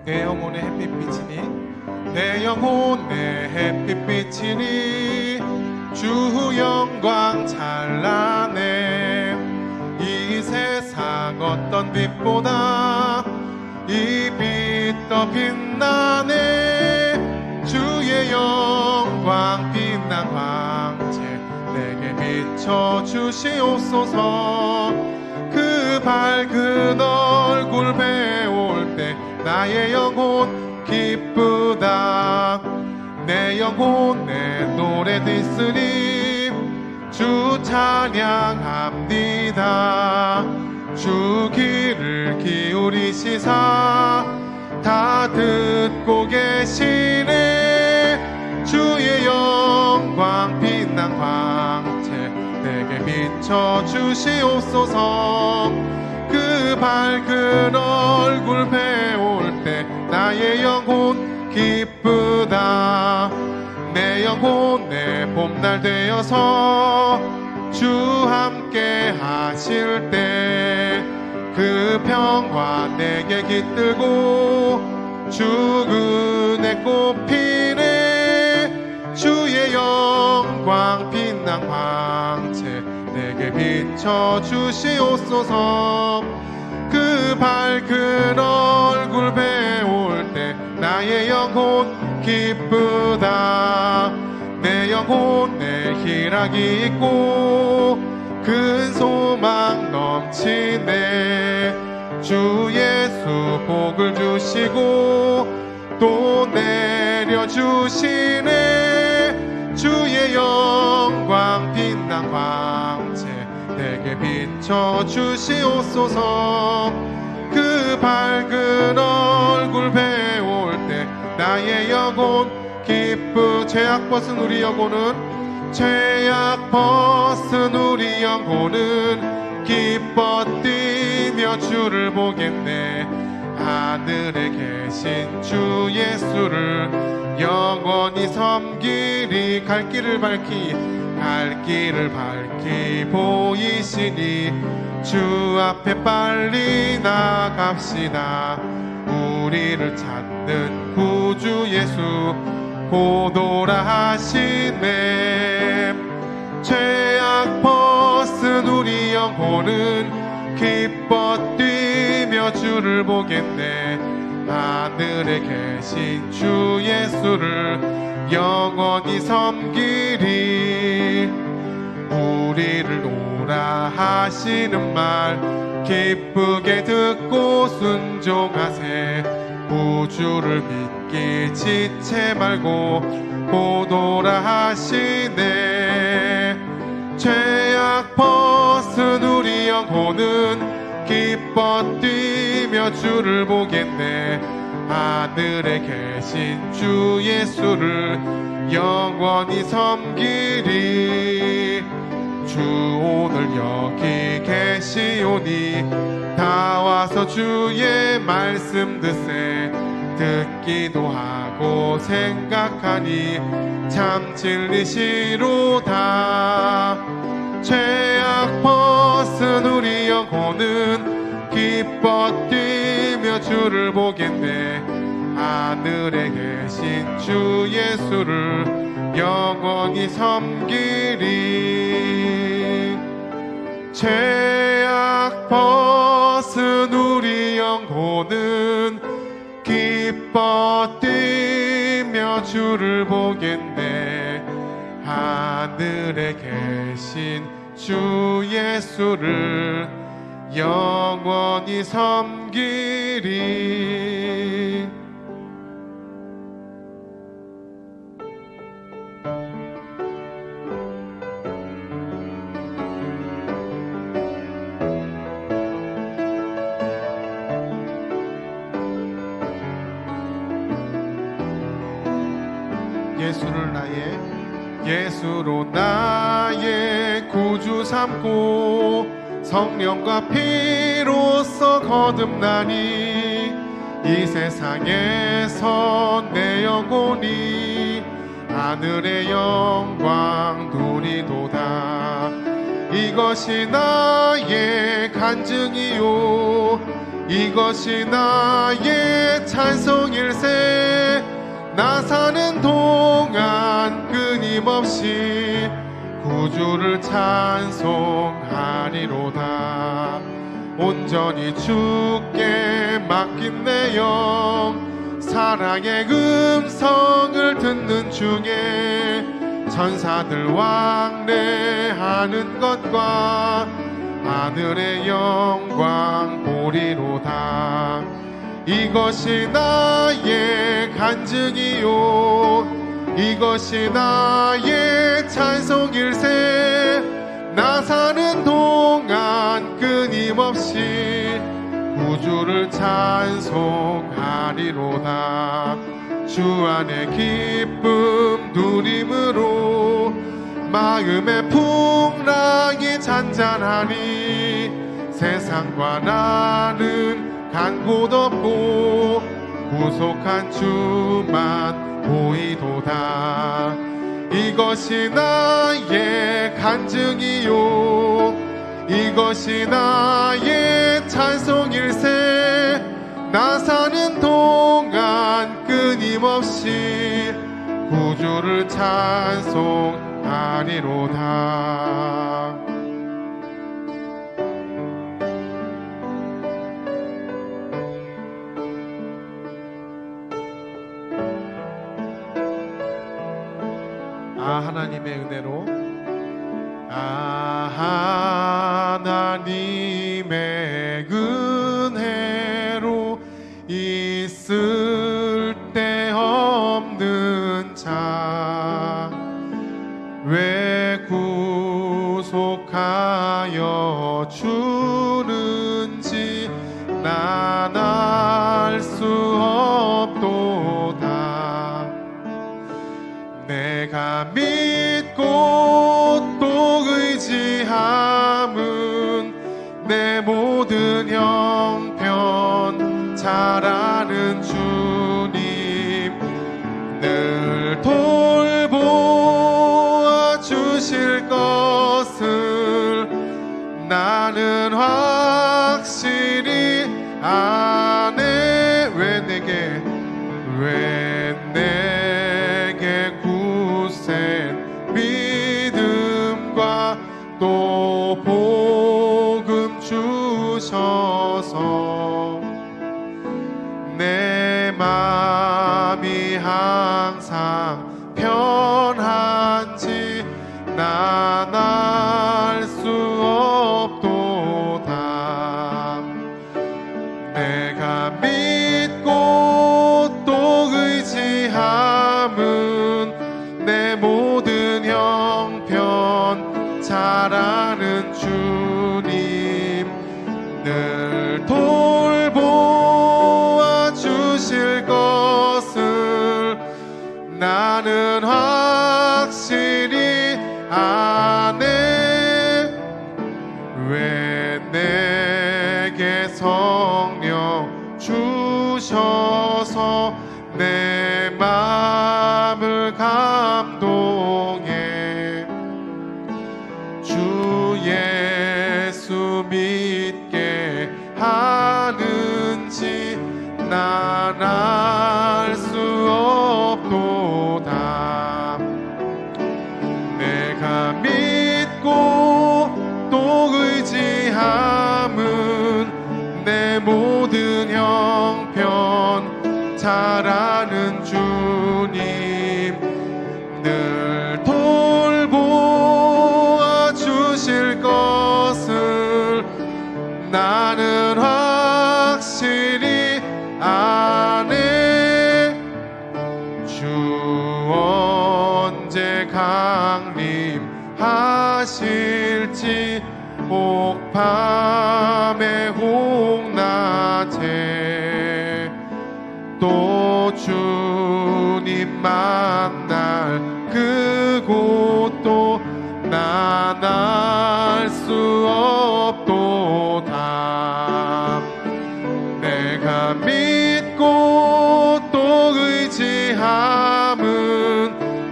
내 영혼의 햇빛비치니 내 영혼의 햇빛비치니 주 영광 찬란해. 이 세상 어떤 빛보다 이 빛 더 빛나네. 주의 영광 빛난 광채 내게 비춰 주시옵소서. 그 밝은 얼굴 배울 때 나의 영혼 기쁘다. 내 영혼 내 노래 듣으리 주 찬양합니다. 주 귀를 기울이시사 다 듣고 계시네. 주의 영광 빛난 광채 내게 비춰 주시옵소서. 그 밝은 얼굴 배울 때 나의 영혼 기쁘다. 내 영혼 내 봄날 되어서 주 함께 하실 때 그 평화 내게 깃들고 주 은혜 꽃피네. 주의 영광 빛난 광채 내게 비춰 주시옵소서. 그 밝은 얼굴 배울 때 나의 영혼 기쁘다. 내 영혼 내 희락이 있고 큰 소망 넘치네. 주 예수 복을 주시고 또 내려주시네. 주의 영광 빛난 광채 내게 비춰 주시옵소서. 그 밝은 얼굴 배울 때 나의 영혼 죄악 벗은 우리 영혼은 죄악 벗은 우리 영혼은 기뻐 뛰며 주를 보겠네. 하늘에 계신 주 예수를 영원히 섬기리. 갈 길을 밝히 보이시니 주 앞에 빨리 나갑시다. 우리를 찾는 구주 예수 곧 오라 하시네. 죄악 벗은 우리 영혼은 기뻐 뛰며 주를 보겠네. 하늘에 계신 주 예수를 영원히 섬기리. 우리를 오라 하시는 말 기쁘게 듣고 순종하세. 구주를 믿기 지체 말고 곧 오라 하시네. 죄악 벗은 우리 영혼은 기뻐 뛰며 주를 보겠네. 하늘에 계신 주 예수를 영원히 섬기리. 주 오늘 여기 계시오니 다 와서 주의 말씀 듣세. 듣기도 하고 생각하니 참 진리시로다. 죄악 벗은 우리 영혼은 기뻐 뛰며 주를 보겠네. 하늘에 계신 주 예수를 영원히 섬기리. 죄악 벗은 우리 영혼은 기뻐 뛰며 주를 보겠네. 하늘에 계신 주 예수를 영원히 섬기리. 예수로 나의 구주 삼고 성령과 피로써 거듭나니 이 세상에서 내 영혼이 하늘의 영광 누리도다. 이것이 나의 간증이요 이것이 나의 찬송일세. 나 사는 동안 끊임없이 구주를 찬송하리로다. 온전히 주께 맡긴 내 영, 사랑의 음성을 듣는 중에 천사들 왕래하는 것과 하늘의 영광 보리로다. 이것이 나의 간증이요, 이것이 나의 찬송일세. 나 사는 동안 끊임없이 구주를 찬송하리로다. 주 안에 기쁨 누림으로 마음의 풍랑이 잔잔하니 세상과 나는 간 곳 없고 구속한 주만 보이도다. 이것이 나의 간증이요, 이것이 나의 찬송일세. 나 사는 동안 끊임없이 구주를 찬송하리로다. 하나님의 은혜로, 하나님의 은혜로 있을 데 없는 자 왜 구속하여 주는지 난 알 수 없도다. 내가 믿고 또 의지함은 내 모든 형편 잘 아는 주님, 늘 돌보아 주실 것을 나는 확실히 아네. 왜 내게 굳센 믿음과 또 복음 주셔서 내 마음이 항상 편한지 난 알 수 없도다. 내가 믿고 또 의지함은 내 모든 형편 잘 아는 주님, 늘 돌보아 주실 것을 나는 확실히 아네. 왜 내게 성령 주셔서 내 마음을 감동해 주 예수 믿게 하는지 난 알 수 없도다. 내가 믿고 또 의지함은 내 모든 형편 잘 아는 주님, 늘 돌보아 주실 것을 나는 확실히 아네. 주 언제 강림하실지 혹밤에 혹낮에 또 주님 만날 그곳도 난 알 수 없도다. 내가 믿고 또 의지함은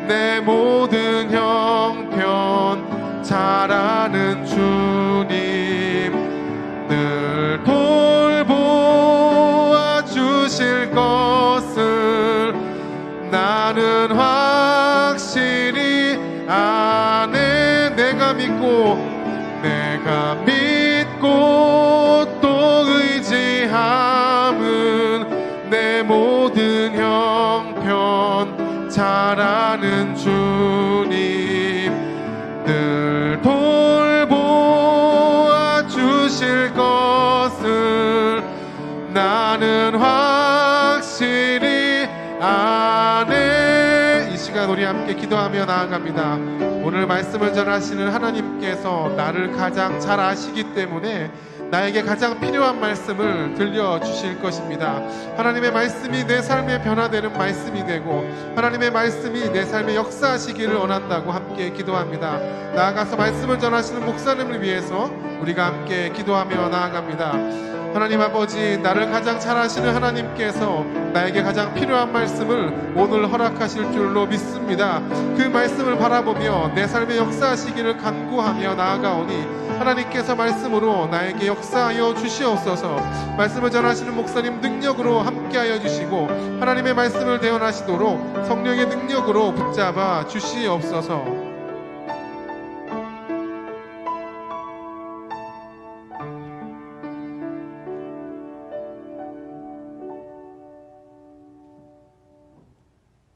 내 모든 형편 잘 아는 주님, 늘 돌보 나는 확실히 아네. 내가 믿고 또 의지함은 내 모든 형편 잘 아는 주님 늘 돌보아 주실 것을 나는 확실히 아네. 이 시간 우리 함께 기도하며 나아갑니다. 오늘 말씀을 전하시는 하나님께서 나를 가장 잘 아시기 때문에 나에게 가장 필요한 말씀을 들려주실 것입니다. 하나님의 말씀이 내 삶에 변화되는 말씀이 되고 하나님의 말씀이 내 삶에 역사하시기를 원한다고 함께 기도합니다. 나아가서 말씀을 전하시는 목사님을 위해서 우리가 함께 기도하며 나아갑니다. 하나님 아버지, 나를 가장 잘 아시는 하나님께서 나에게 가장 필요한 말씀을 오늘 허락하실 줄로 믿습니다. 그 말씀을 바라보며 내 삶에 역사하시기를 간구하며 나아가오니 하나님께서 말씀으로 나에게 역사하여 주시옵소서. 말씀을 전하시는 목사님 능력으로 함께하여 주시고 하나님의 말씀을 대언하시도록 성령의 능력으로 붙잡아 주시옵소서.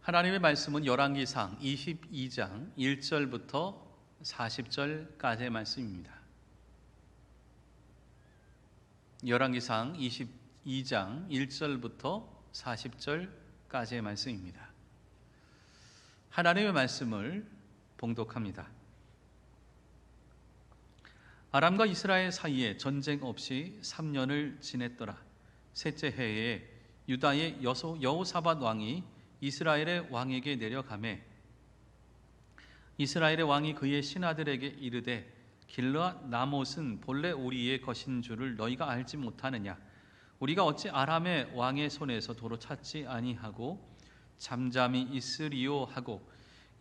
하나님의 말씀은 열왕기상 22장 1절부터 40절까지의 말씀입니다. 열왕기상 22장 1절부터 40절까지의 말씀입니다. 하나님의 말씀을 봉독합니다. 아람과 이스라엘 사이에 전쟁 없이 3년을 지냈더라. 셋째 해에 유다의 여호사밧 왕이 이스라엘의 왕에게 내려가매 이스라엘의 왕이 그의 신하들에게 이르되 길르앗 라못은 본래 우리의 것인 줄을 너희가 알지 못하느냐? 우리가 어찌 아람의 왕의 손에서 도로 찾지 아니하고 잠잠히 있으리요 하고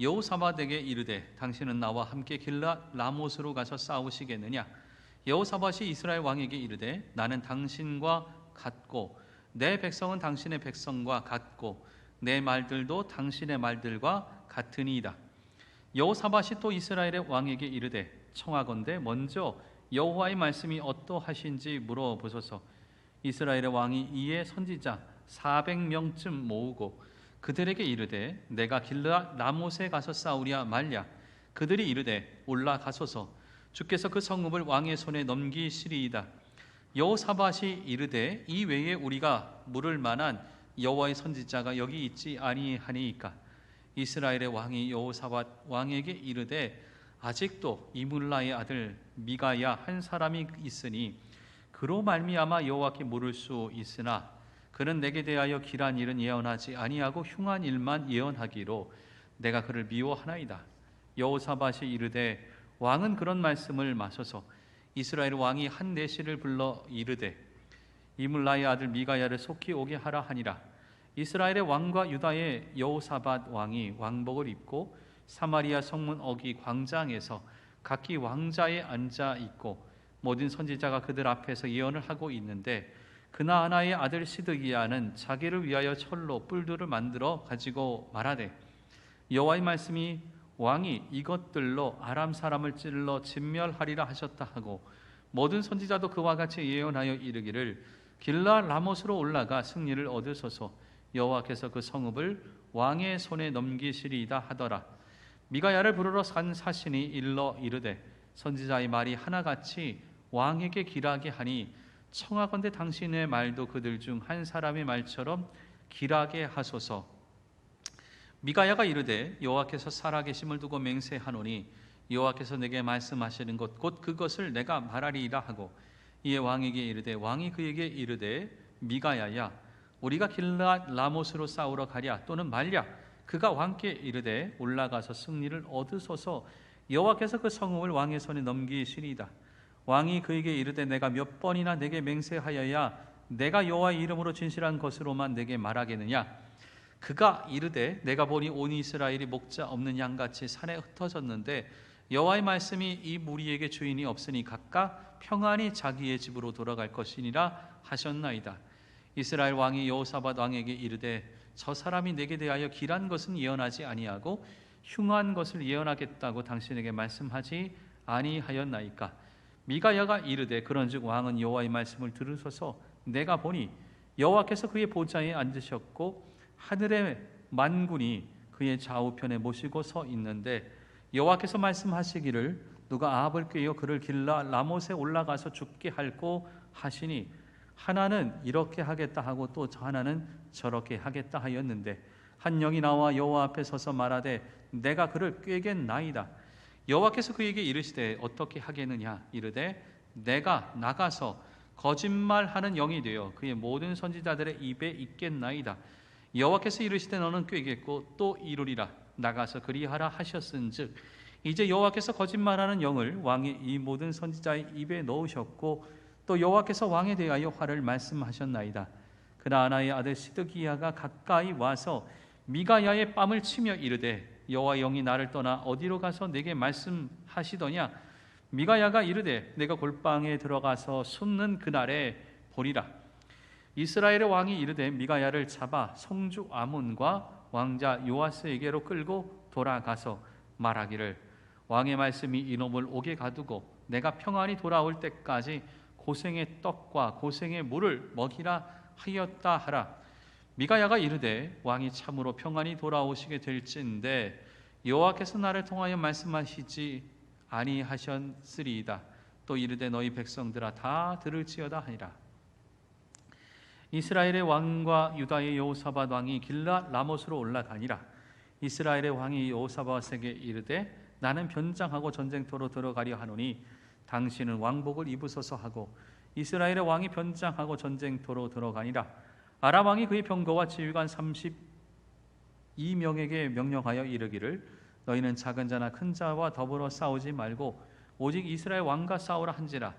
여호사밧에게 이르되 당신은 나와 함께 길르앗 라못으로 가서 싸우시겠느냐? 여호사밧이 이스라엘 왕에게 이르되 나는 당신과 같고 내 백성은 당신의 백성과 같고 내 말들도 당신의 말들과 같으니이다. 여호사밧이 또 이스라엘의 왕에게 이르되 청하건대 먼저 여호와의 말씀이 어떠하신지 물어보소서. 이스라엘의 왕이 이에 선지자 400명쯤 모으고 그들에게 이르되 내가 길르앗 라못에 가서 싸우랴 말랴. 그들이 이르되 올라가소서. 주께서 그 성읍을 왕의 손에 넘기시리이다. 여호사밧이 이르되 이 외에 우리가 물을 만한 여호와의 선지자가 여기 있지 아니하니이까. 이스라엘의 왕이 여호사밧 왕에게 이르되 아직도 이물라의 아들 미가야 한 사람이 있으니 그로 말미암아 여호와께 물을 수 있으나 그는 내게 대하여 길한 일은 예언하지 아니하고 흉한 일만 예언하기로 내가 그를 미워하나이다. 여호사밧이 이르되 왕은 그런 말씀을 마셔서 이스라엘 왕이 한 내시를 불러 이르되 이물라의 아들 미가야를 속히 오게 하라 하니라. 이스라엘의 왕과 유다의 여호사밧 왕이 왕복을 입고 사마리아 성문 어기 광장에서 각기 왕자에 앉아 있고 모든 선지자가 그들 앞에서 예언을 하고 있는데 그나아나의 아들 시드기야는 자기를 위하여 철로 뿔들을 만들어 가지고 말하되 여호와의 말씀이 왕이 이것들로 아람 사람을 찔러 진멸하리라 하셨다 하고 모든 선지자도 그와 같이 예언하여 이르기를 길르앗 라못으로 올라가 승리를 얻으소서. 여호와께서 그 성읍을 왕의 손에 넘기시리이다 하더라. 미가야를 부르러 간 사신이 일러 이르되 선지자의 말이 하나같이 왕에게 길하게 하니 청하건대 당신의 말도 그들 중 한 사람의 말처럼 길하게 하소서. 미가야가 이르되 여호와께서 살아계심을 두고 맹세하노니 여호와께서 내게 말씀하시는 것 곧 그것을 내가 말하리이다 하고 이에 왕에게 이르되 왕이 그에게 이르되 미가야야 우리가 길르앗 라못으로 싸우러 가랴 또는 말랴. 그가 왕께 이르되 올라가서 승리를 얻으소서. 여호와께서 그 성읍을 왕의 손에 넘기시리이다. 왕이 그에게 이르되 내가 몇 번이나 내게 맹세하여야 내가 여호와의 이름으로 진실한 것으로만 내게 말하겠느냐? 그가 이르되 내가 보니 온 이스라엘이 목자 없는 양같이 산에 흩어졌는데 여호와의 말씀이 이 무리에게 주인이 없으니 각각 평안히 자기의 집으로 돌아갈 것이니라 하셨나이다. 이스라엘 왕이 여호사밧 왕에게 이르되 저 사람이 내게 대하여 길한 것은 예언하지 아니하고 흉한 것을 예언하겠다고 당신에게 말씀하지 아니하였나이까. 미가야가 이르되 그런즉 왕은 여호와의 말씀을 들으소서. 내가 보니 여호와께서 그의 보좌에 앉으셨고 하늘의 만군이 그의 좌우편에 모시고 서 있는데 여호와께서 말씀하시기를 누가 아합을 꾀어 그를 길라 라못에 올라가서 죽게 할꼬 하시니 하나는 이렇게 하겠다 하고 또 하나는 저렇게 하겠다 하였는데 한 영이 나와 여호와 앞에 서서 말하되 내가 그를 꾀겠나이다. 여호와께서 그에게 이르시되 어떻게 하겠느냐. 이르되 내가 나가서 거짓말하는 영이 되어 그의 모든 선지자들의 입에 있겠나이다. 여호와께서 이르시되 너는 꾀겠고 또 이루리라. 나가서 그리하라 하셨은즉 이제 여호와께서 거짓말하는 영을 왕의 이 모든 선지자의 입에 넣으셨고 또 여호와께서 왕에 대하여 화를 말씀하셨나이다. 그나아나의 아들 시드기야가 가까이 와서 미가야의 뺨을 치며 이르되 여호와 영이 나를 떠나 어디로 가서 내게 말씀하시더냐. 미가야가 이르되 내가 골방에 들어가서 숨는 그날에 보리라. 이스라엘의 왕이 이르되 미가야를 잡아 성주 아몬과 왕자 요아스에게로 끌고 돌아가서 말하기를 왕의 말씀이 이놈을 옥에 가두고 내가 평안히 돌아올 때까지 고생의 떡과 고생의 물을 먹이라 하였다 하라. 미가야가 이르되 왕이 참으로 평안히 돌아오시게 될진데 여호와께서 나를 통하여 말씀하시지 아니하셨으리이다. 또 이르되 너희 백성들아 다 들을지어다 하니라. 이스라엘의 왕과 유다의 여호사밧 왕이 길라 라못으로 올라가니라. 이스라엘의 왕이 여호사밧에게 이르되 나는 변장하고 전쟁터로 들어가려 하노니 당신은 왕복을 입으소서 하고 이스라엘의 왕이 변장하고 전쟁터로 들어가니라. 아람 왕이 그의 병거와 지휘관 32명에게 명령하여 이르기를 너희는 작은 자나 큰 자와 더불어 싸우지 말고 오직 이스라엘 왕과 싸우라 한지라.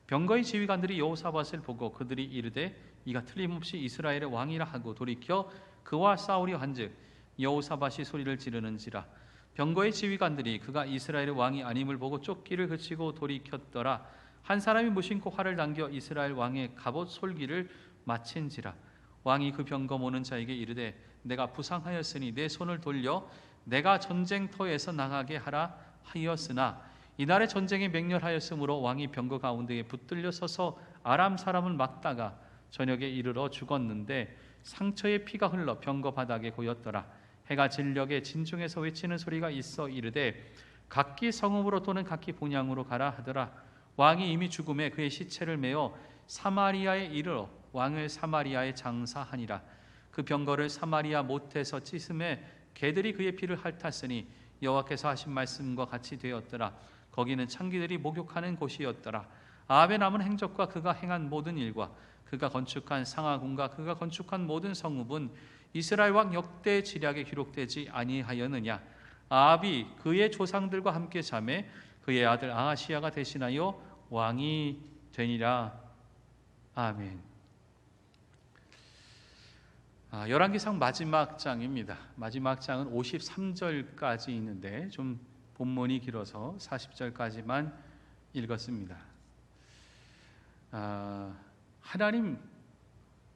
병거의 지휘관들이 여호사밧을 보고 그들이 이르되 이가 틀림없이 이스라엘의 왕이라 하고 돌이켜 그와 싸우려 한즉 여호사밧이 소리를 지르는지라. 병거의 지휘관들이 그가 이스라엘의 왕이 아님을 보고 쫓기를 그치고 돌이켰더라. 한 사람이 무심코 활을 당겨 이스라엘 왕의 갑옷 솔기를 마친지라. 왕이 그 병거 모는 자에게 이르되 내가 부상하였으니 내 손을 돌려 내가 전쟁터에서 나가게 하라 하였으나 이날의 전쟁이 맹렬하였으므로 왕이 병거 가운데에 붙들려 서서 아람 사람을 막다가 저녁에 이르러 죽었는데 상처의 피가 흘러 병거 바닥에 고였더라. 해가 진녘에 진중에서 외치는 소리가 있어 이르되 각기 성읍으로 또는 각기 본향으로 가라 하더라. 왕이 이미 죽음에 그의 시체를 메어 사마리아에 이르러 왕을 사마리아에 장사하니라. 그 병거를 사마리아 못에서 찢음에 개들이 그의 피를 핥았으니 여호와께서 하신 말씀과 같이 되었더라. 거기는 창기들이 목욕하는 곳이었더라. 아합의 남은 행적과 그가 행한 모든 일과 그가 건축한 상하궁과 그가 건축한 모든 성읍은 이스라엘 왕 역대 지략에 기록되지 아니하였느냐. 아합이 그의 조상들과 함께 잠에 그의 아들 아하시야가 대신하여 왕이 되니라. 아멘. 열왕기상 마지막 장입니다. 마지막 장은 53절까지 있는데 좀 본문이 길어서 40절까지만 읽었습니다. 하나님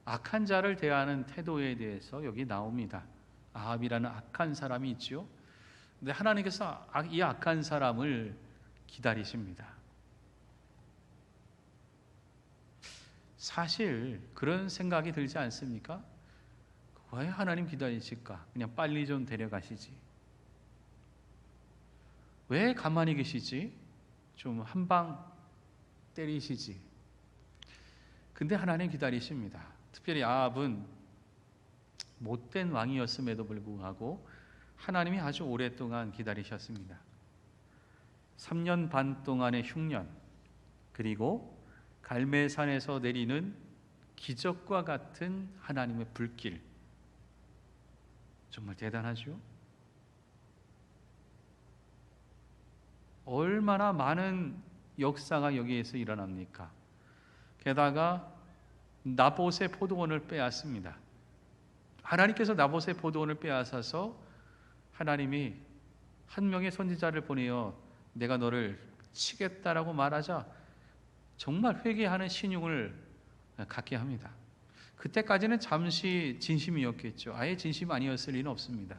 악한 자를 대하는 태도에 대해서 여기 나옵니다. 아합이라는 악한 사람이 있죠. 근데 하나님께서 이 악한 사람을 기다리십니다. 사실 그런 생각이 들지 않습니까? 왜 하나님 기다리실까? 그냥 빨리 좀 데려가시지. 왜 가만히 계시지? 좀 한 방 때리시지. 근데 하나님 기다리십니다. 특별히 아합은 못된 왕이었음에도 불구하고 하나님이 아주 오랫동안 기다리셨습니다. 3년 반 동안의 흉년, 그리고 갈멜산에서 내리는 기적과 같은 하나님의 불길, 정말 대단하죠? 얼마나 많은 역사가 여기에서 일어납니까? 게다가 나봇의 포도원을 빼앗습니다. 하나님께서 나봇의 포도원을 빼앗아서 하나님이 한 명의 선지자를 보내어 내가 너를 치겠다라고 말하자 정말 회개하는 신용을 갖게 합니다. 그때까지는 잠시 진심이었겠죠. 아예 진심 아니었을 리는 없습니다.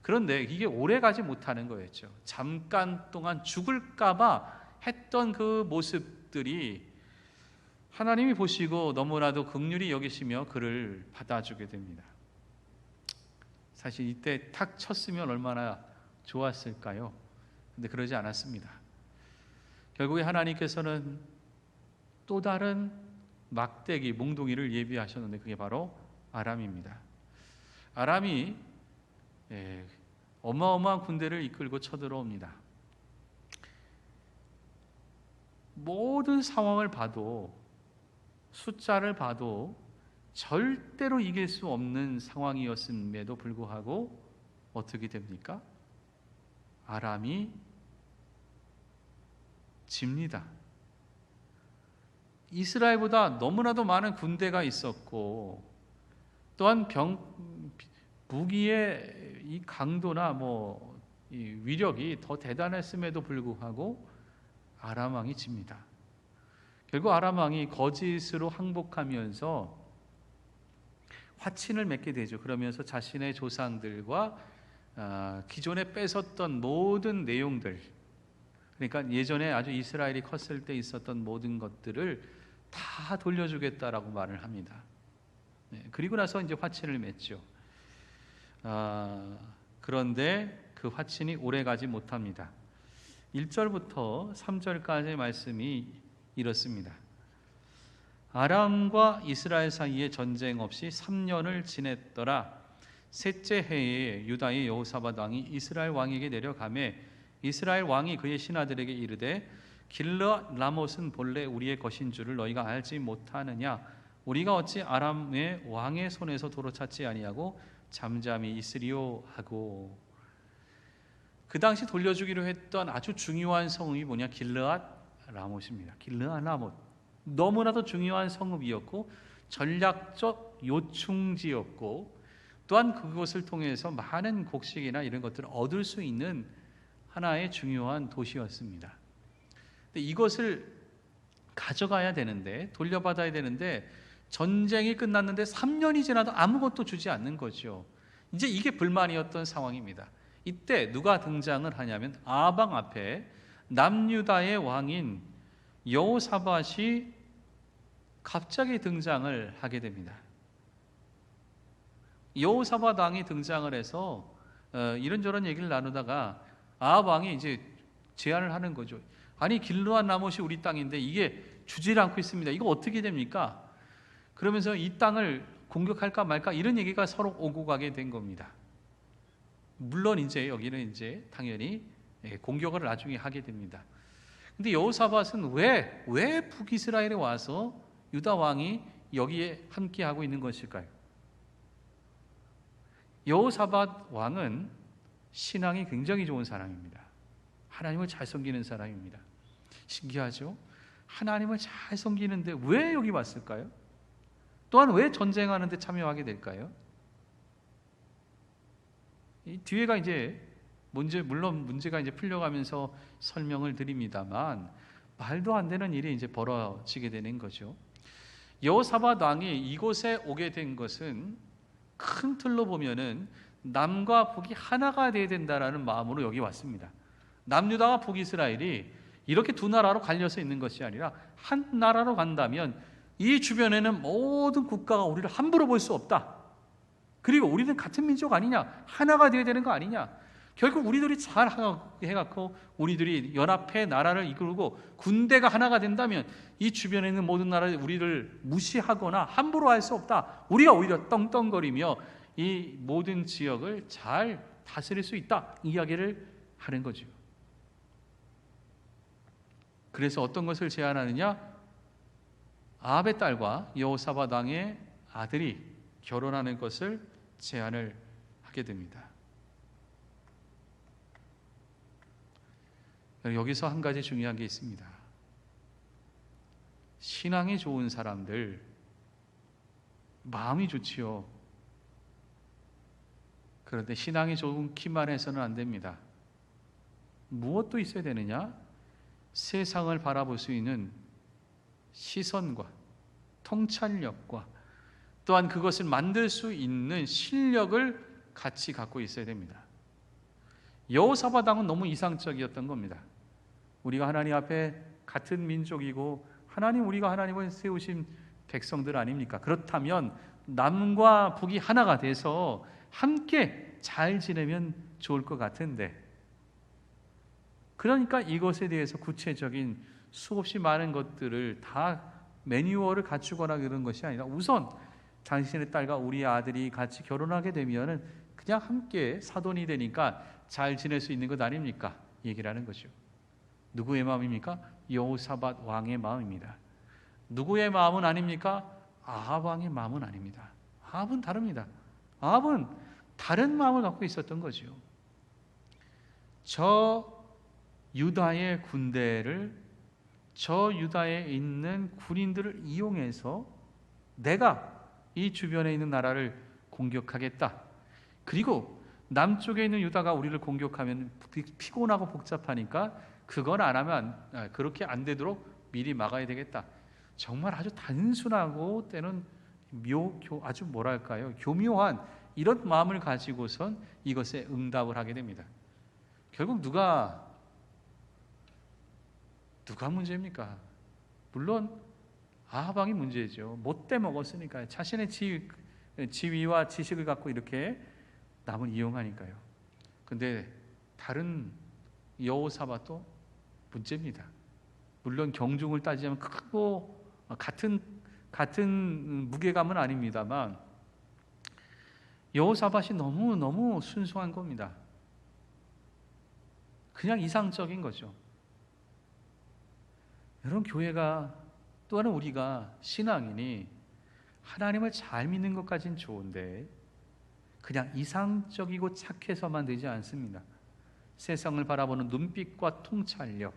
그런데 이게 오래가지 못하는 거였죠. 잠깐 동안 죽을까봐 했던 그 모습들이 하나님이 보시고 너무나도 긍휼히 여기시며 그를 받아주게 됩니다. 사실 이때 탁 쳤으면 얼마나 좋았을까요? 근데 그러지 않았습니다. 결국에 하나님께서는 또 다른 막대기, 몽둥이를 예비하셨는데 그게 바로 아람입니다. 아람이 어마어마한 군대를 이끌고 쳐들어옵니다. 모든 상황을 봐도, 숫자를 봐도 절대로 이길 수 없는 상황이었음에도 불구하고 어떻게 됩니까? 아람이 집니다. 이스라엘보다 너무나도 많은 군대가 있었고, 또한 무기의 이 강도나 이 위력이 더 대단했음에도 불구하고 아람 왕이 집니다. 결국 아람 왕이 거짓으로 항복하면서 화친을 맺게 되죠. 그러면서 자신의 조상들과 기존에 뺏었던 모든 내용들, 그러니까 예전에 아주 이스라엘이 컸을 때 있었던 모든 것들을 다 돌려주겠다라고 말을 합니다. 그리고 나서 이제 화친을 맺죠. 그런데 그 화친이 오래가지 못합니다. 1절부터 3절까지의 말씀이 이렇습니다. 아람과 이스라엘 사이에 전쟁 없이 3년을 지냈더라. 셋째 해에 유다의 여호사밧 왕이 이스라엘 왕에게 내려가매 이스라엘 왕이 그의 신하들에게 이르되 길르앗 라못은 본래 우리의 것인 줄을 너희가 알지 못하느냐? 우리가 어찌 아람의 왕의 손에서 도로 찾지 아니하고 잠잠히 있으리요 하고. 그 당시 돌려주기로 했던 아주 중요한 성읍이 뭐냐? 길르앗 라못입니다. 길르앗 라못, 너무나도 중요한 성읍이었고 전략적 요충지였고, 또한 그것을 통해서 많은 곡식이나 이런 것들을 얻을 수 있는 하나의 중요한 도시였습니다. 근데 이것을 가져가야 되는데, 돌려받아야 되는데 전쟁이 끝났는데 3년이 지나도 아무것도 주지 않는 거죠. 이제 이게 불만이었던 상황입니다. 이때 누가 등장을 하냐면 아방 앞에 남유다의 왕인 여호사밧이 갑자기 등장을 하게 됩니다. 여호사밧 왕이 등장을 해서 이런저런 얘기를 나누다가 아합 왕이 이제 제안을 하는 거죠. 아니, 길르앗 라못이 우리 땅인데 이게 주질 않고 있습니다. 이거 어떻게 됩니까? 그러면서 이 땅을 공격할까 말까 이런 얘기가 서로 오고 가게 된 겁니다. 물론 이제 여기는 이제 당연히 공격을 나중에 하게 됩니다. 근데 여호사밧은 왜 북이스라엘에 와서 유다 왕이 여기에 함께 하고 있는 것일까요? 여호사밧 왕은 신앙이 굉장히 좋은 사람입니다. 하나님을 잘 섬기는 사람입니다. 신기하죠? 하나님을 잘 섬기는데 왜 여기 왔을까요? 또한 왜 전쟁하는데 참여하게 될까요? 이 뒤에가 이제 물론 문제가 이제 풀려가면서 설명을 드립니다만 말도 안 되는 일이 이제 벌어지게 되는 거죠. 여호사밧 왕이 이곳에 오게 된 것은 큰 틀로 보면은 남과 북이 하나가 되어야 된다라는 마음으로 여기 왔습니다. 남유다와 북이스라엘이 이렇게 두 나라로 갈려서 있는 것이 아니라 한 나라로 간다면 이 주변에는 모든 국가가 우리를 함부로 볼 수 없다. 그리고 우리는 같은 민족 아니냐, 하나가 되어야 되는 거 아니냐. 결국 우리들이 잘 해갖고 우리들이 연합해 나라를 이끌고 군대가 하나가 된다면 이 주변에 있는 모든 나라들이 우리를 무시하거나 함부로 할 수 없다. 우리가 오히려 떵떵거리며 이 모든 지역을 잘 다스릴 수 있다, 이야기를 하는 거죠. 그래서 어떤 것을 제안하느냐? 아합의 딸과 여호사밧 왕의 아들이 결혼하는 것을 제안을 하게 됩니다. 여기서 한 가지 중요한 게 있습니다. 신앙이 좋은 사람들, 마음이 좋지요. 그런데 신앙이 좋기만 해서는 안 됩니다. 무엇도 있어야 되느냐? 세상을 바라볼 수 있는 시선과 통찰력과 또한 그것을 만들 수 있는 실력을 같이 갖고 있어야 됩니다. 여호사밧 왕은 너무 이상적이었던 겁니다. 우리가 하나님 앞에 같은 민족이고 우리가 하나님을 세우신 백성들 아닙니까? 그렇다면 남과 북이 하나가 돼서 함께 잘 지내면 좋을 것 같은데, 그러니까 이것에 대해서 구체적인 수없이 많은 것들을 다 매뉴얼을 갖추거나 그런 것이 아니라 우선 당신의 딸과 우리 아들이 같이 결혼하게 되면은 그냥 함께 사돈이 되니까 잘 지낼 수 있는 것 아닙니까? 얘기를 하는 거죠. 누구의 마음입니까? 여호사밧 왕의 마음입니다. 누구의 마음은 아닙니까? 아합 왕의 마음은 아닙니다. 아합은 다릅니다. 아합은 다른 마음을 갖고 있었던 거죠. 저 유다의 군대를, 저 유다에 있는 군인들을 이용해서 내가 이 주변에 있는 나라를 공격하겠다. 그리고 남쪽에 있는 유다가 우리를 공격하면 피곤하고 복잡하니까 그건 안 하면 그렇게 안 되도록 미리 막아야 되겠다. 정말 아주 단순하고 때는 아주 뭐랄까요, 교묘한 이런 마음을 가지고선 이것에 응답을 하게 됩니다. 결국 누가 문제입니까? 물론 아합 왕이 문제죠. 못돼 먹었으니까요. 자신의 지위와 지식을 갖고 이렇게 남을 이용하니까요. 근데 다른 여호사밧도 문제입니다. 물론 경중을 따지자면 크고 같은 무게감은 아닙니다만 여호사밧이 너무 순수한 겁니다. 그냥 이상적인 거죠. 여러분, 교회가 또한 우리가 신앙인이 하나님을 잘 믿는 것까지는 좋은데 그냥 이상적이고 착해서만 되지 않습니다. 세상을 바라보는 눈빛과 통찰력,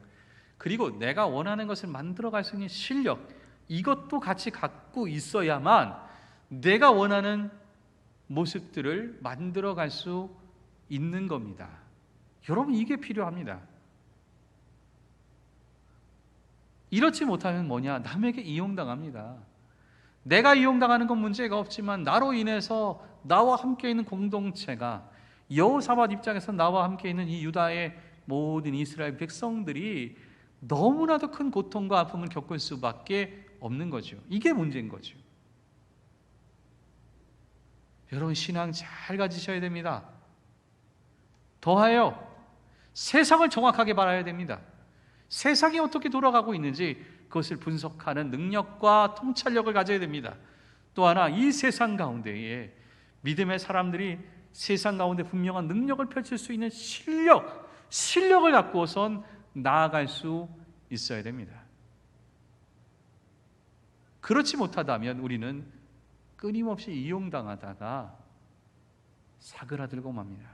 그리고 내가 원하는 것을 만들어갈 수 있는 실력, 이것도 같이 갖고 있어야만 내가 원하는 모습들을 만들어갈 수 있는 겁니다. 여러분, 이게 필요합니다. 이렇지 못하면 뭐냐? 남에게 이용당합니다. 내가 이용당하는 건 문제가 없지만 나로 인해서 나와 함께 있는 공동체가, 여호사밧 입장에서 나와 함께 있는 이 유다의 모든 이스라엘 백성들이 너무나도 큰 고통과 아픔을 겪을 수밖에 없는 거죠. 이게 문제인 거죠. 여러분, 신앙 잘 가지셔야 됩니다. 더하여 세상을 정확하게 바라야 됩니다. 세상이 어떻게 돌아가고 있는지 그것을 분석하는 능력과 통찰력을 가져야 됩니다. 또 하나, 이 세상 가운데에 믿음의 사람들이 세상 가운데 분명한 능력을 펼칠 수 있는 실력을 갖고선 나아갈 수 있어야 됩니다. 그렇지 못하다면 우리는 끊임없이 이용당하다가 사그라들고 맙니다.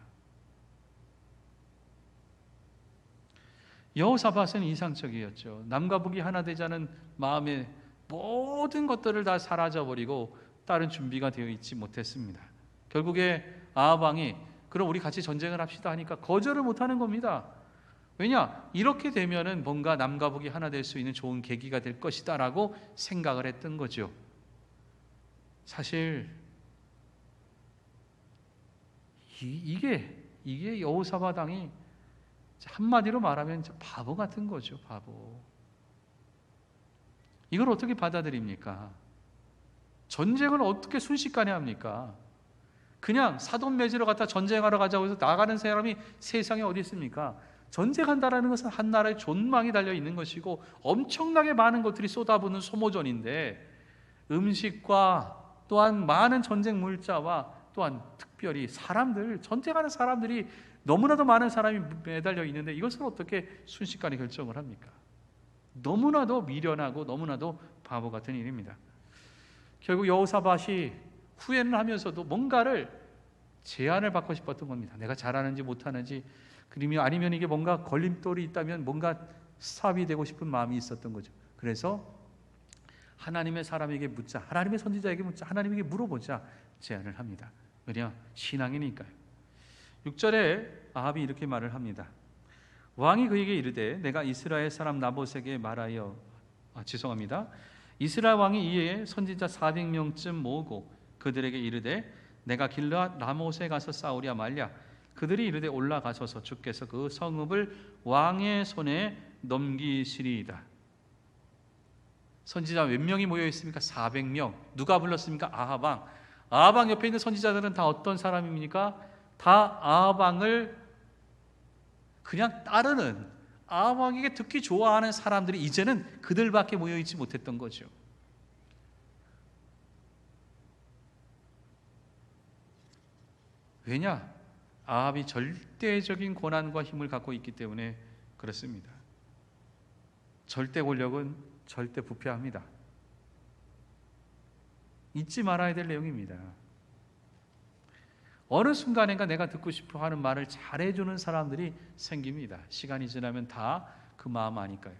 여호사밧은 이상적이었죠. 남과 북이 하나 되자는 마음에 모든 것들을 다 사라져버리고 다른 준비가 되어 있지 못했습니다. 결국에 아합 왕이 그럼 우리 같이 전쟁을 합시다 하니까 거절을 못하는 겁니다. 왜냐? 이렇게 되면은 뭔가 남과 북이 하나 될 수 있는 좋은 계기가 될 것이다 라고 생각을 했던 거죠. 사실 이게 여호사밧 왕이 한마디로 말하면 바보 같은 거죠. 바보. 이걸 어떻게 받아들입니까? 전쟁을 어떻게 순식간에 합니까? 그냥 사돈 맺으러 갔다 전쟁하러 가자고 해서 나가는 사람이 세상에 어디 있습니까? 전쟁한다라는 것은 한 나라의 존망이 달려 있는 것이고 엄청나게 많은 것들이 쏟아부는 소모전인데, 음식과 또한 많은 전쟁 물자와 또한 특별히 전쟁하는 사람들이 너무나도 많은 사람이 매달려 있는데 이것을 어떻게 순식간에 결정을 합니까? 너무나도 미련하고 너무나도 바보 같은 일입니다. 결국 여호사밧이 후회는 하면서도 뭔가를 제안을 받고 싶었던 겁니다. 내가 잘하는지 못하는지, 아니면 이게 뭔가 걸림돌이 있다면 뭔가 스탑이 되고 싶은 마음이 있었던 거죠. 그래서 하나님의 사람에게 묻자, 하나님의 선지자에게 묻자, 하나님에게 물어보자 제안을 합니다. 왜냐? 신앙이니까요. 6절에 아합이 이렇게 말을 합니다. 왕이 그에게 이르되 내가 이스라엘 사람 나봇에게 말하여 이스라엘 왕이 이에 선지자 400명쯤 모으고 그들에게 이르되 내가 길르앗 라못에 가서 싸우랴 말랴. 그들이 이르되 올라가소서. 주께서 그 성읍을 왕의 손에 넘기시리이다. 선지자 몇 명이 모여 있습니까? 400명. 누가 불렀습니까? 아하방. 아하방 옆에 있는 선지자들은 다 어떤 사람입니까? 다 아하방을 그냥 따르는, 아하방에게 듣기 좋아하는 사람들이 이제는 그들밖에 모여 있지 못했던 거죠. 왜냐? 아합이 절대적인 권한과 힘을 갖고 있기 때문에 그렇습니다. 절대 권력은 절대 부패합니다. 잊지 말아야 될 내용입니다. 어느 순간인가 내가 듣고 싶어 하는 말을 잘해주는 사람들이 생깁니다. 시간이 지나면 다 그 마음 아니까요.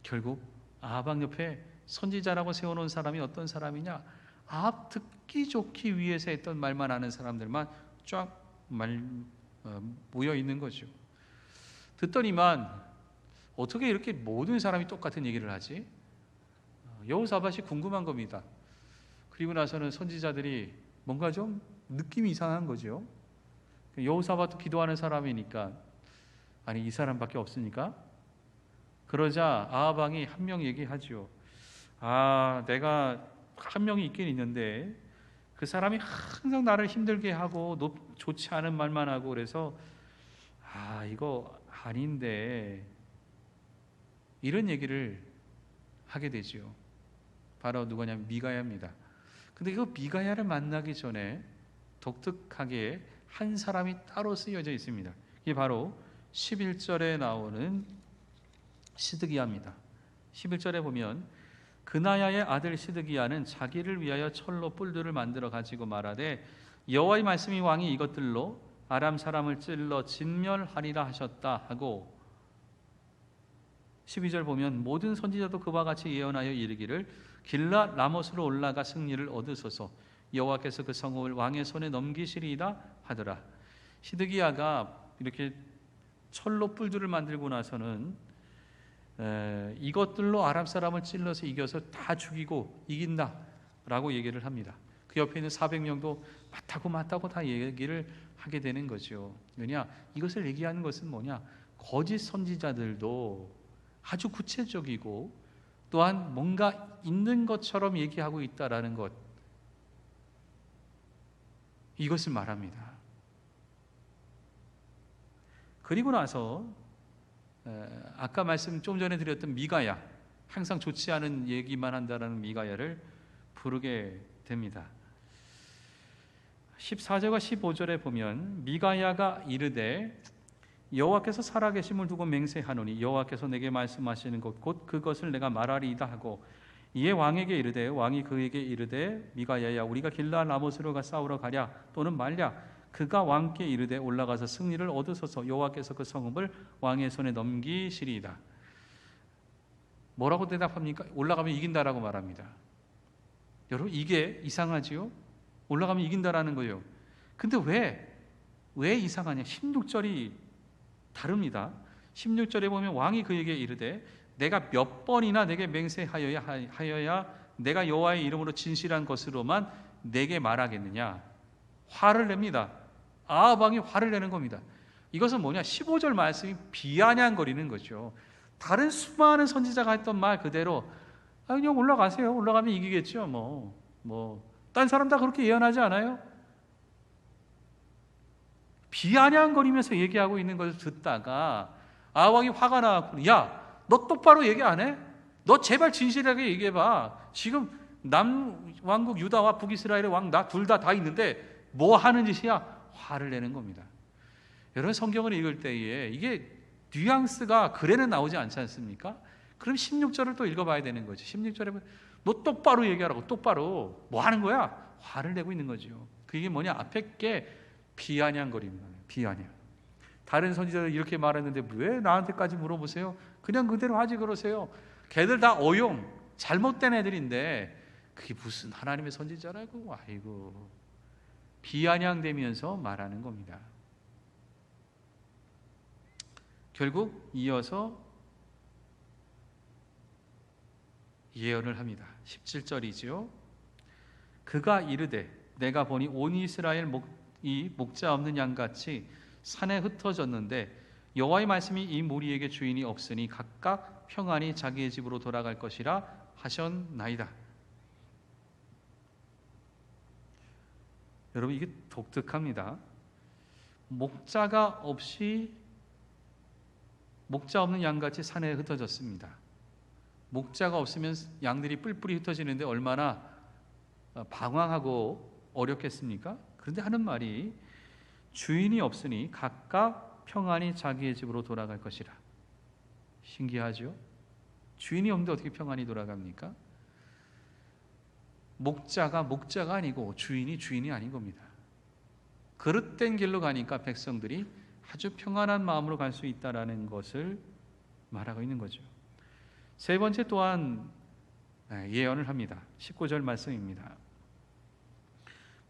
결국 아합 옆에 선지자라고 세워놓은 사람이 어떤 사람이냐? 아합 듣기 좋기 위해서 했던 말만 하는 사람들만 쫙 모여 있는 거죠. 듣더니만 어떻게 이렇게 모든 사람이 똑같은 얘기를 하지? 여호사밧이 궁금한 겁니다. 그리고 나서는 선지자들이 뭔가 좀 느낌이 이상한 거죠. 여호사밧도 기도하는 사람이니까, 아니 이 사람밖에 없으니까. 그러자 아합 왕이 한 명 얘기하죠. 내가 한 명이 있긴 있는데 그 사람이 항상 나를 힘들게 하고 좋지 않은 말만 하고 그래서 이거 아닌데, 이런 얘기를 하게 되죠. 바로 누구냐면 미가야입니다. 근데 그 미가야를 만나기 전에 독특하게 한 사람이 따로 쓰여져 있습니다. 이게 바로 11절에 나오는 시드기야입니다. 11절에 보면 그나야의 아들 시드기야는 자기를 위하여 철로 뿔들을 만들어 가지고 말하되 여호와의 말씀이 왕이 이것들로 아람 사람을 찔러 진멸하리라 하셨다 하고, 12절 보면 모든 선지자도 그와 같이 예언하여 이르기를 길라 라못으로 올라가 승리를 얻으소서. 여호와께서 그 성읍을 왕의 손에 넘기시리이다 하더라. 시드기야가 이렇게 철로 뿔들을 만들고 나서는 이것들로 아람 사람을 찔러서 이겨서 다 죽이고 이긴다라고 얘기를 합니다. 그 옆에 있는 400명도 맞다고 다 얘기를 하게 되는 거죠. 왜냐? 이것을 얘기하는 것은 뭐냐? 거짓 선지자들도 아주 구체적이고 또한 뭔가 있는 것처럼 얘기하고 있다라는 것, 이것을 말합니다. 그리고 나서 아까 좀 전에 드렸던 미가야, 항상 좋지 않은 얘기만 한다라는 미가야를 부르게 됩니다. 14절과 15절에 보면 미가야가 이르되 여호와께서 살아계심을 두고 맹세하노니 여호와께서 내게 말씀하시는 것 곧 그것을 내가 말하리이다 하고, 이에 왕에게 이르되 왕이 그에게 이르되 미가야야 우리가 길르앗 라못으로 가 싸우러 가랴 또는 말랴. 그가 왕께 이르되 올라가서 승리를 얻으소서. 여호와께서 그 성읍을 왕의 손에 넘기시리이다. 뭐라고 대답합니까? 올라가면 이긴다라고 말합니다. 여러분, 이게 이상하지요? 올라가면 이긴다라는 거예요. 근데 왜 이상하냐? 16절이 다릅니다. 16절에 보면 왕이 그에게 이르되 내가 몇 번이나 내게 맹세하여야 내가 여호와의 이름으로 진실한 것으로만 내게 말하겠느냐. 화를 냅니다. 아합 왕이 화를 내는 겁니다. 이것은 뭐냐? 15절 말씀이 비아냥거리는 거죠. 다른 수많은 선지자가 했던 말 그대로 그냥 올라가세요. 올라가면 이기겠죠. 딴 사람 다 그렇게 예언하지 않아요? 비아냥거리면서 얘기하고 있는 것을 듣다가 아합 왕이 화가 나갖고 야, 너 똑바로 얘기 안 해? 너 제발 진실하게 얘기해봐. 지금 남왕국 유다와 북이스라엘의 왕 나 둘 다 있는데 뭐 하는 짓이야? 화를 내는 겁니다. 여러분, 성경을 읽을 때에 이게 뉘앙스가 글에는 나오지 않지 않습니까? 그럼 16절을 또 읽어봐야 되는 거죠. 16절에 너 똑바로 얘기하라고. 똑바로 뭐 하는 거야? 화를 내고 있는 거죠. 그게 뭐냐? 앞에 게 비아냥거립니다. 비아냥. 다른 선지자들 이렇게 말했는데 왜 나한테까지 물어보세요? 그냥 그대로 하지 그러세요. 걔들 다 어용 잘못된 애들인데 그게 무슨 하나님의 선지자라고. 아이고, 비아냥대면서 말하는 겁니다. 결국 이어서 예언을 합니다. 17절이죠. 그가 이르되 내가 보니 온 이스라엘 이 목자 없는 양같이 산에 흩어졌는데 여호와의 말씀이 이 무리에게 주인이 없으니 각각 평안히 자기의 집으로 돌아갈 것이라 하셨나이다. 여러분, 이게 독특합니다. 목자가 없이 목자 없는 양같이 산에 흩어졌습니다. 목자가 없으면 양들이 뿔뿔이 흩어지는데 얼마나 방황하고 어렵겠습니까? 그런데 하는 말이 주인이 없으니 각각 평안히 자기의 집으로 돌아갈 것이라. 신기하죠? 주인이 없는데 어떻게 평안히 돌아갑니까? 목자가 아니고 주인이 아닌 겁니다. 그릇된 길로 가니까 백성들이 아주 평안한 마음으로 갈 수 있다라는 것을 말하고 있는 거죠. 세 번째 또한 예언을 합니다. 19절 말씀입니다.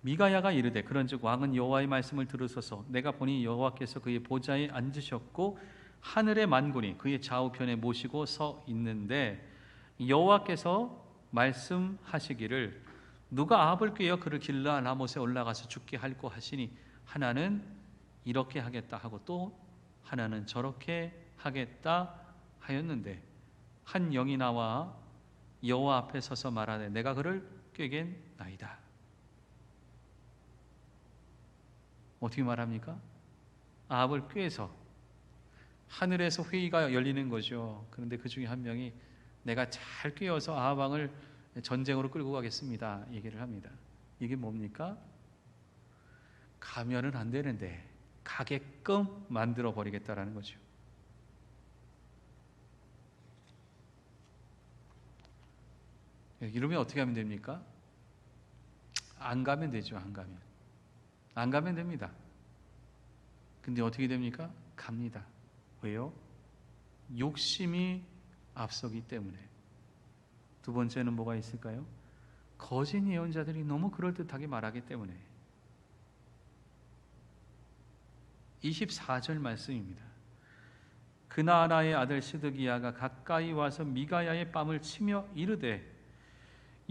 미가야가 이르되 그런즉 왕은 여호와의 말씀을 들으소서. 내가 보니 여호와께서 그의 보좌에 앉으셨고 하늘의 만군이 그의 좌우편에 모시고 서 있는데 여호와께서 말씀하시기를 누가 아합을 꾀어 그를 길르아 라못에 올라가서 죽게 할고 하시니 하나는 이렇게 하겠다 하고 또 하나는 저렇게 하겠다 하였는데 한 영이 나와 여호와 앞에 서서 말하되 내가 그를 꾀겠나이다. 어떻게 말합니까? 아합을 꾀서 하늘에서 회의가 열리는 거죠. 그런데 그 중에 한 명이 내가 잘 꾀어서 아합 왕을 전쟁으로 끌고 가겠습니다. 얘기를 합니다. 이게 뭡니까? 가면은 안 되는데 가게끔 만들어 버리겠다라는 거죠. 이러면 어떻게 하면 됩니까? 안 가면 되죠. 안 가면 됩니다. 근데 어떻게 됩니까? 갑니다. 왜요? 욕심이 앞서기 때문에. 두 번째는 뭐가 있을까요? 거짓 예언자들이 너무 그럴듯하게 말하기 때문에. 24절 말씀입니다. 그나아나의 아들 시드기야가 가까이 와서 미가야의 뺨을 치며 이르되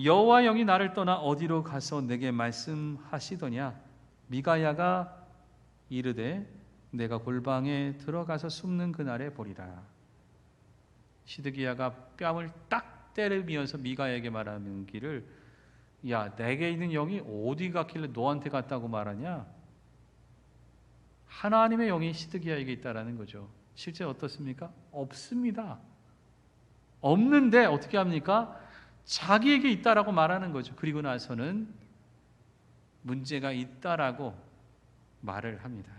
여호와 영이 나를 떠나 어디로 가서 내게 말씀하시더냐? 미가야가 이르되 내가 골방에 들어가서 숨는 그날에 보리라. 시드기야가 뺨을 딱 때리면서 미가야에게 말하는 길을 야, 내게 있는 영이 어디 갔길래 너한테 갔다고 말하냐? 하나님의 영이 시드기야에게 있다라는 거죠. 실제 어떻습니까? 없습니다. 없는데 어떻게 합니까? 자기에게 있다라고 말하는 거죠. 그리고 나서는 문제가 있다라고 말을 합니다.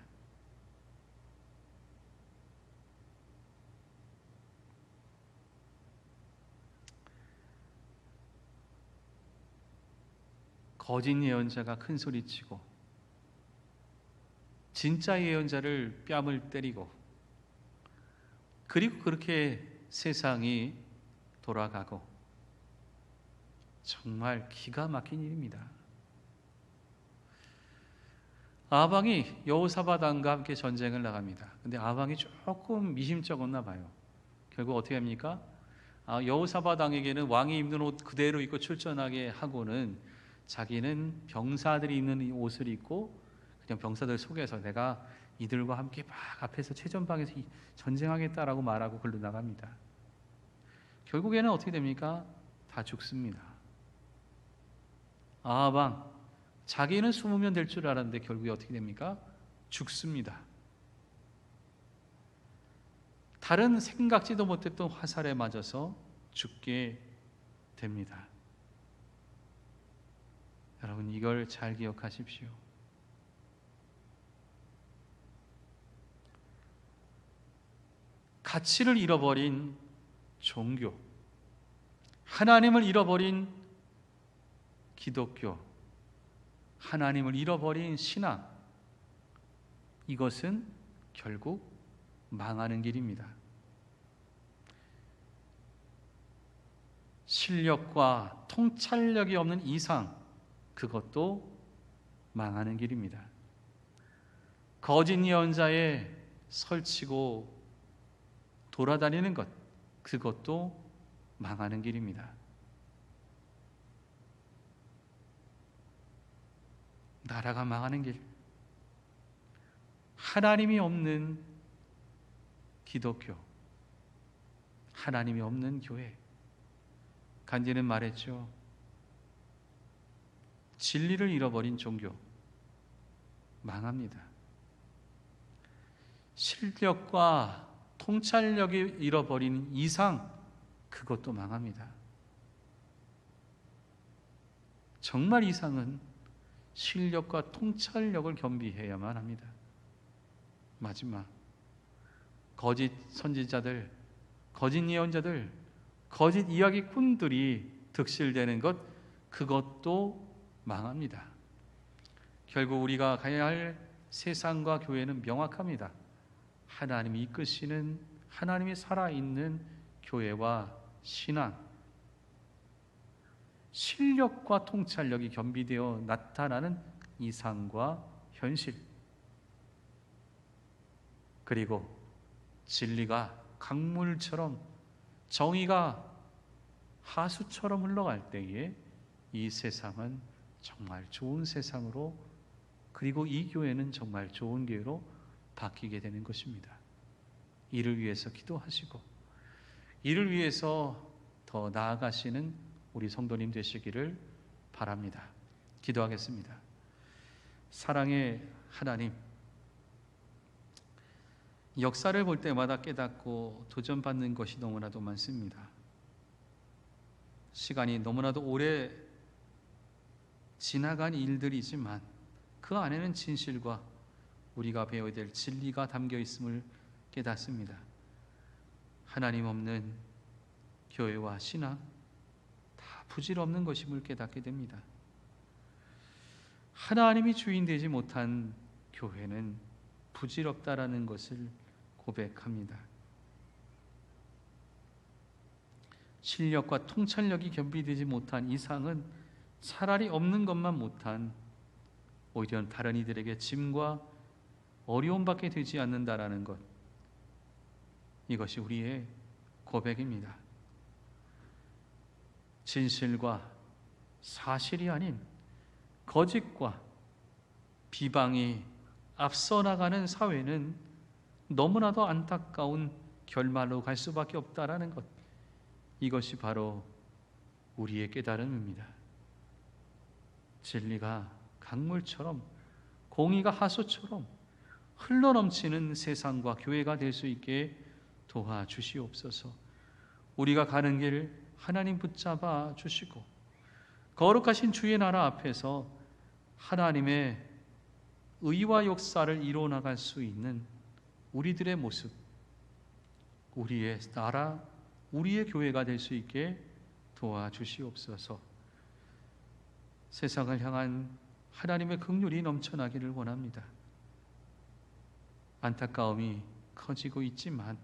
거짓 예언자가 큰 소리치고 진짜 예언자를 뺨을 때리고 그리고 그렇게 세상이 돌아가고 정말 기가 막힌 일입니다. 아방이 여호사밧 왕과 함께 전쟁을 나갑니다. 근데 아방이 조금 미심쩍었나 봐요. 결국 어떻게 합니까? 여호사밧 왕에게는 왕이 입는 옷 그대로 입고 출전하게 하고는 자기는 병사들이 입는 옷을 입고 그냥 병사들 속에서 내가 이들과 함께 막 앞에서 최전방에서 전쟁하겠다라고 말하고 글로 나갑니다. 결국에는 어떻게 됩니까? 다 죽습니다. 아방 자기는 숨으면 될 줄 알았는데 결국에 어떻게 됩니까? 죽습니다. 다른 생각지도 못했던 화살에 맞아서 죽게 됩니다. 여러분 이걸 잘 기억하십시오. 가치를 잃어버린 종교, 하나님을 잃어버린 기독교, 하나님을 잃어버린 신앙, 이것은 결국 망하는 길입니다. 실력과 통찰력이 없는 이상, 그것도 망하는 길입니다. 거짓 예언자에 설치고 돌아다니는 것, 그것도 망하는 길입니다. 나라가 망하는 길, 하나님이 없는 기독교, 하나님이 없는 교회. 간디는 말했죠. 진리를 잃어버린 종교 망합니다. 실력과 통찰력이 잃어버린 이상, 그것도 망합니다. 정말 이상은 실력과 통찰력을 겸비해야만 합니다. 마지막, 거짓 선지자들, 거짓 예언자들, 거짓 이야기꾼들이 득실되는 것, 그것도 망합니다. 결국 우리가 가야 할 세상과 교회는 명확합니다. 하나님이 이끄시는, 하나님이 살아있는 교회와 신앙, 실력과 통찰력이 겸비되어 나타나는 이상과 현실, 그리고 진리가 강물처럼, 정의가 하수처럼 흘러갈 때에 이 세상은 정말 좋은 세상으로, 그리고 이 교회는 정말 좋은 교회로 바뀌게 되는 것입니다. 이를 위해서 기도하시고 이를 위해서 더 나아가시는 우리 성도님 되시기를 바랍니다. 기도하겠습니다. 사랑의 하나님, 역사를 볼 때마다 깨닫고 도전받는 것이 너무나도 많습니다. 시간이 너무나도 오래 지나간 일들이지만 그 안에는 진실과 우리가 배워야 될 진리가 담겨 있음을 깨닫습니다. 하나님 없는 교회와 신앙, 다 부질없는 것임을 깨닫게 됩니다. 하나님이 주인 되지 못한 교회는 부질없다라는 것을 고백합니다. 실력과 통찰력이 겸비되지 못한 이상은 차라리 없는 것만 못한, 오히려 다른 이들에게 짐과 어려움밖에 되지 않는다라는 것, 이것이 우리의 고백입니다. 진실과 사실이 아닌 거짓과 비방이 앞서 나가는 사회는 너무나도 안타까운 결말로 갈 수밖에 없다라는 것, 이것이 바로 우리의 깨달음입니다. 진리가 강물처럼, 공의가 하수처럼 흘러넘치는 세상과 교회가 될 수 있게 도와주시옵소서. 우리가 가는 길 하나님 붙잡아 주시고 거룩하신 주의 나라 앞에서 하나님의 의와 역사를 이뤄나갈 수 있는 우리들의 모습, 우리의 나라, 우리의 교회가 될 수 있게 도와주시옵소서. 세상을 향한 하나님의 긍휼이 넘쳐나기를 원합니다. 안타까움이 커지고 있지만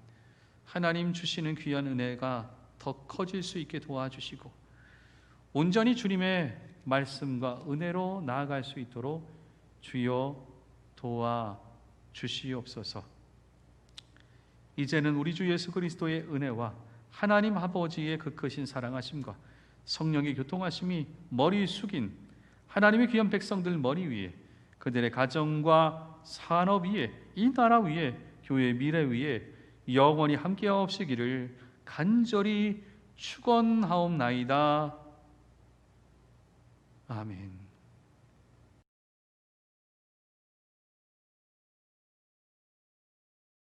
하나님 주시는 귀한 은혜가 더 커질 수 있게 도와주시고 온전히 주님의 말씀과 은혜로 나아갈 수 있도록 주여 도와주시옵소서. 이제는 우리 주 예수 그리스도의 은혜와 하나님 아버지의 그 크신 사랑하심과 성령의 교통하심이 머리 숙인 하나님의 귀한 백성들 머리 위에, 그들의 가정과 산업 위에, 이 나라 위에, 교회의 미래 위에 영원히 함께하옵시기를 간절히 축원하옵나이다. 아멘.